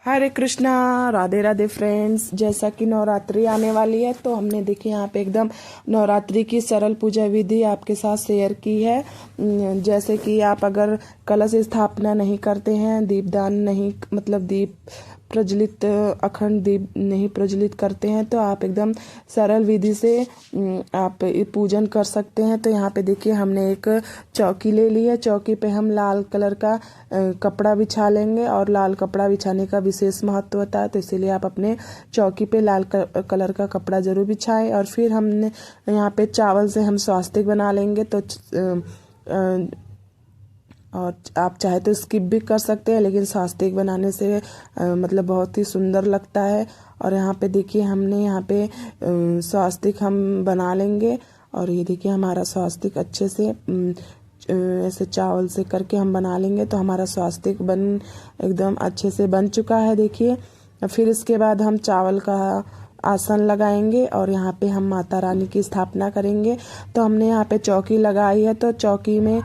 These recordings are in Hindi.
हरे कृष्णा, राधे राधे फ्रेंड्स। जैसा कि नवरात्रि आने वाली है तो हमने देखिए यहाँ पे एकदम नवरात्रि की सरल पूजा विधि आपके साथ शेयर की है। जैसे कि आप अगर कलश स्थापना नहीं करते हैं, दीपदान नहीं मतलब दीप प्रज्वलित अखंड दीप नहीं प्रज्वलित करते हैं तो आप एकदम सरल विधि से आप पूजन कर सकते हैं। तो यहाँ पे देखिए हमने एक चौकी ले ली है। चौकी पे हम लाल कलर का कपड़ा बिछा लेंगे और लाल कपड़ा बिछाने का विशेष महत्व होता है, तो इसीलिए आप अपने चौकी पे लाल कलर का कपड़ा जरूर बिछाएं। और फिर हमने यहाँ पे चावल से हम स्वास्तिक बना लेंगे। तो और आप चाहे तो स्किप भी कर सकते हैं, लेकिन स्वास्तिक बनाने से मतलब बहुत ही सुंदर लगता है। और यहाँ पे देखिए हमने यहाँ पे स्वास्तिक हम बना लेंगे। और ये देखिए हमारा स्वास्तिक अच्छे से ऐसे चावल से करके हम बना लेंगे तो हमारा स्वास्तिक एकदम अच्छे से बन चुका है। देखिए फिर इसके बाद हम चावल का आसन लगाएंगे और यहाँ पे हम माता रानी की स्थापना करेंगे। तो हमने यहाँ पे चौकी लगाई है, तो चौकी में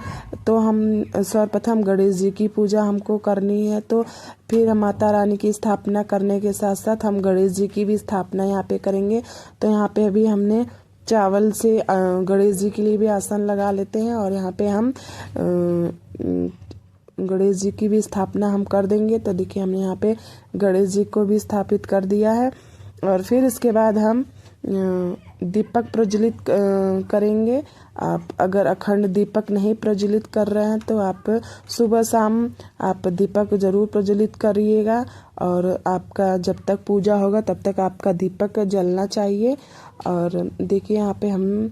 तो हम सर्वप्रथम गणेश जी की पूजा हमको करनी है। तो फिर हम माता रानी की स्थापना करने के साथ साथ हम गणेश जी की भी स्थापना यहाँ पे करेंगे। तो यहाँ पे अभी हमने चावल से गणेश जी के लिए भी आसन लगा लेते हैं और यहाँ पे हम गणेश जी की भी स्थापना हम कर देंगे। तो देखिए हमने यहाँ पे गणेश जी को भी स्थापित कर दिया है। और फिर इसके बाद हम दीपक प्रज्वलित करेंगे। आप अगर अखंड दीपक नहीं प्रज्वलित कर रहे हैं तो आप सुबह शाम आप दीपक जरूर प्रज्वलित करिएगा। और आपका जब तक पूजा होगा तब तक आपका दीपक जलना चाहिए। और देखिए यहाँ पे हम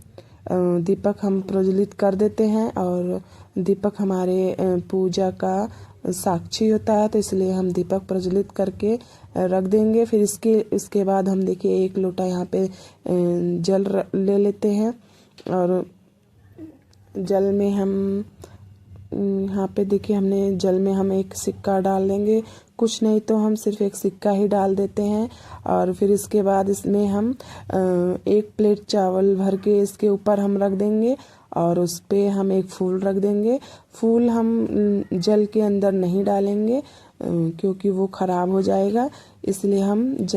दीपक हम प्रज्वलित कर देते हैं और दीपक हमारे पूजा का साक्षी होता है, तो इसलिए हम दीपक प्रज्वलित करके रख देंगे। फिर इसके बाद हम देखिए एक लोटा यहाँ पे जल ले लेते हैं और जल में हम यहाँ पे देखिए हमने जल में हम एक सिक्का डाल देंगे, कुछ नहीं तो हम सिर्फ एक सिक्का ही डाल देते हैं। और फिर इसके बाद इसमें हम एक प्लेट चावल भर के इसके ऊपर हम रख देंगे और उस पे हम एक फूल रख देंगे। फूल हम जल के अंदर नहीं डालेंगे क्योंकि वो खराब हो जाएगा, इसलिए हम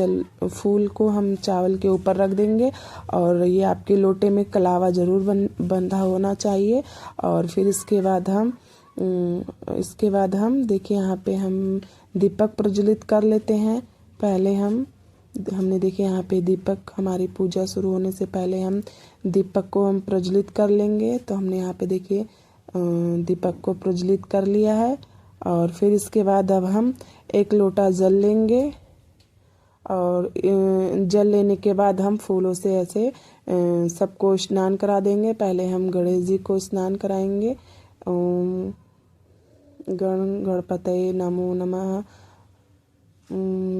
फूल को हम चावल के ऊपर रख देंगे। और ये आपके लोटे में कलावा जरूर बंधा होना चाहिए। और फिर इसके बाद हम देखिए यहाँ पे हम दीपक प्रज्वलित कर लेते हैं। पहले हमने देखिए यहाँ पे दीपक हमारी पूजा शुरू होने से पहले हम दीपक को हम प्रज्वलित कर लेंगे। तो हमने यहाँ पे देखिए दीपक को प्रज्वलित कर लिया है। और फिर इसके बाद अब हम एक लोटा जल लेंगे और जल लेने के बाद हम फूलों से ऐसे सबको स्नान करा देंगे। पहले हम गणेश जी को स्नान कराएंगे। ओम गणपतये नमो नमः,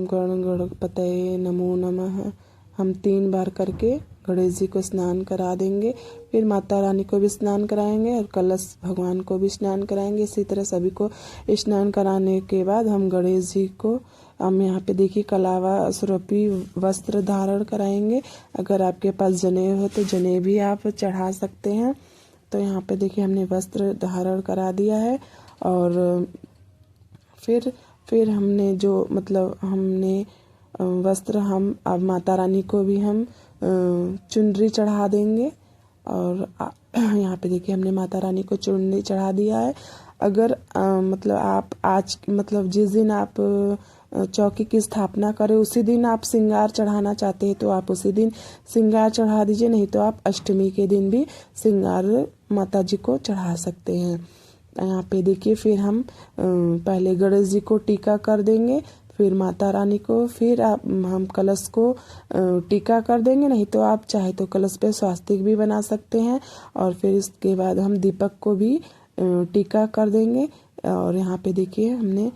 गणपतये नमो नमः। हम 3 बार करके गणेश जी को स्नान करा देंगे। फिर माता रानी को भी स्नान कराएंगे और कलश भगवान को भी स्नान कराएंगे। इसी तरह सभी को स्नान कराने के बाद हम गणेश जी को हम यहाँ पे देखिए कलावा स्वरूपी वस्त्र धारण कराएंगे। अगर आपके पास जनेऊ हो तो जनेऊ भी आप चढ़ा सकते हैं। तो यहाँ पे देखिए हमने वस्त्र धारण करा दिया है। और फिर हमने जो मतलब हमने वस्त्र हम अब माता रानी को भी हम चुनरी चढ़ा देंगे। और यहाँ पे देखिए हमने माता रानी को चुनरी चढ़ा दिया है। अगर मतलब आप आज मतलब जिस दिन आप चौकी की स्थापना करें उसी दिन आप श्रृंगार चढ़ाना चाहते हैं तो आप उसी दिन श्रृंगार चढ़ा दीजिए, नहीं तो आप अष्टमी के दिन भी श्रृंगार माता जी को चढ़ा सकते हैं। यहाँ पे देखिए फिर हम पहले गणेश जी को टीका कर देंगे, फिर माता रानी को, फिर हम कलश को टीका कर देंगे, नहीं तो आप चाहे तो कलश पे स्वास्तिक भी बना सकते हैं। और फिर इसके बाद हम दीपक को भी टीका कर देंगे। और यहाँ पे देखिए हमने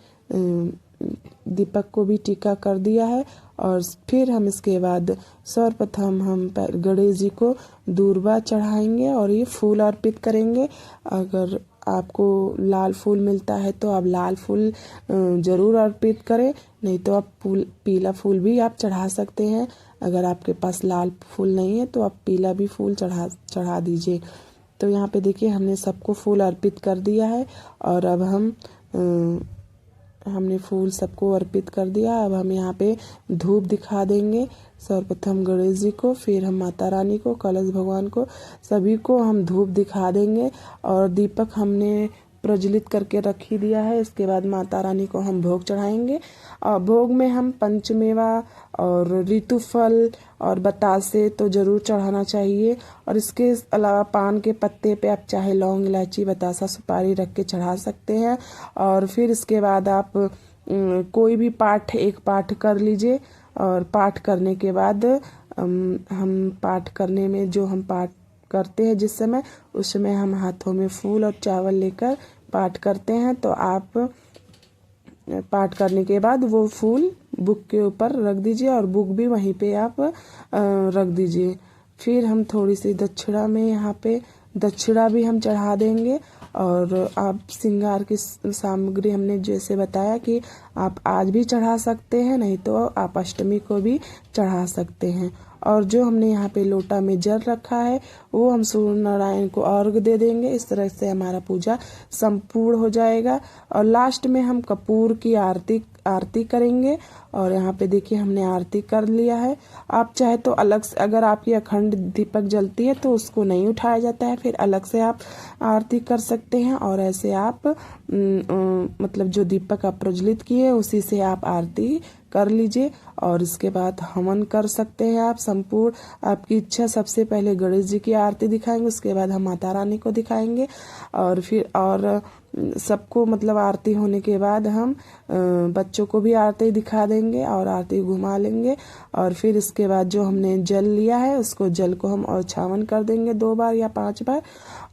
दीपक को भी टीका कर दिया है। और फिर हम इसके बाद सर्वप्रथम हम गणेश जी को दूर्वा चढ़ाएंगे और ये फूल अर्पित करेंगे। अगर आपको लाल फूल मिलता है तो आप लाल फूल जरूर अर्पित करें, नहीं तो आप पीला फूल भी आप चढ़ा सकते हैं। अगर आपके पास लाल फूल नहीं है तो आप पीला भी फूल चढ़ा दीजिए। तो यहाँ पे देखिए हमने सबको फूल अर्पित कर दिया है। और अब हम हमने फूल सबको अर्पित कर दिया। अब हम यहाँ पे धूप दिखा देंगे, सर्वप्रथम गणेश जी को, फिर हम माता रानी को, कलश भगवान को, सभी को हम धूप दिखा देंगे। और दीपक हमने प्रज्वलित करके रख ही दिया है। इसके बाद माता रानी को हम भोग चढ़ाएंगे और भोग में हम पंचमेवा और ऋतु फल और बतासे तो ज़रूर चढ़ाना चाहिए। और इसके अलावा पान के पत्ते पे आप चाहे लौंग, इलायची, बतासा, सुपारी रख के चढ़ा सकते हैं। और फिर इसके बाद आप कोई भी पाठ, एक पाठ कर लीजिए। और पाठ करने के बाद हम पाठ करने में जो हम पाठ करते हैं जिस समय, उस समय हम हाथों में फूल और चावल लेकर पाठ करते हैं। तो आप पाठ करने के बाद वो फूल बुक के ऊपर रख दीजिए और बुक भी वहीं पे आप रख दीजिए। फिर हम थोड़ी सी दक्षिणा में यहाँ पे दक्षिणा भी हम चढ़ा देंगे। और आप श्रृंगार की सामग्री हमने जैसे बताया कि आप आज भी चढ़ा सकते हैं, नहीं तो आप अष्टमी को भी चढ़ा सकते हैं। और जो हमने यहाँ पे लोटा में जल रखा है वो हम सूर्य नारायण को अर्घ दे देंगे। इस तरह से हमारा पूजा संपूर्ण हो जाएगा। और लास्ट में हम कपूर की आरती करेंगे। और यहाँ पे देखिए हमने आरती कर लिया है। आप चाहे तो अलग से, अगर आपकी अखंड दीपक जलती है तो उसको नहीं उठाया जाता है, फिर अलग से आप आरती कर सकते हैं। और ऐसे आप मतलब जो दीपक आप प्रज्वलित किए उसी से आप आरती कर लीजिए। और इसके बाद हवन कर सकते हैं आप संपूर्ण आपकी इच्छा। सबसे पहले गणेश जी की आरती दिखाएंगे, उसके बाद हम माता रानी को दिखाएंगे। और फिर और सबको मतलब आरती होने के बाद हम बच्चों को भी आरती दिखा देंगे और आरती घुमा लेंगे। और फिर इसके बाद जो हमने जल लिया है उसको जल को हम और छावन कर देंगे 2 बार या 5 बार।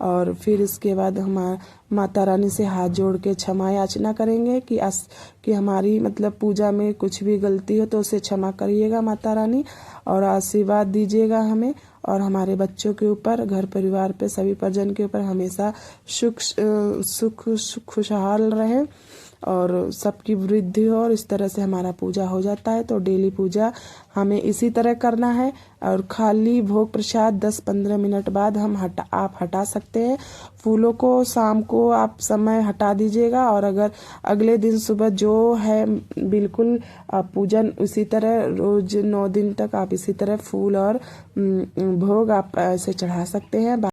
और फिर इसके बाद हम माता रानी से हाथ जोड़ के क्षमा याचना करेंगे कि हमारी मतलब पूजा में कुछ भी गलती हो तो उसे क्षमा करिएगा माता रानी, और आशीर्वाद दीजिएगा हमें और हमारे बच्चों के ऊपर, घर परिवार पे, सभी परिजन के ऊपर हमेशा सुख खुशहाल रहे और सबकी वृद्धि हो। और इस तरह से हमारा पूजा हो जाता है। तो डेली पूजा हमें इसी तरह करना है। और खाली भोग प्रसाद 10-15 मिनट बाद आप हटा सकते हैं। फूलों को शाम को आप समय हटा दीजिएगा। और अगर अगले दिन सुबह जो है बिल्कुल आप पूजन उसी तरह रोज 9 दिन तक आप इसी तरह फूल और भोग आप ऐसे चढ़ा सकते हैं।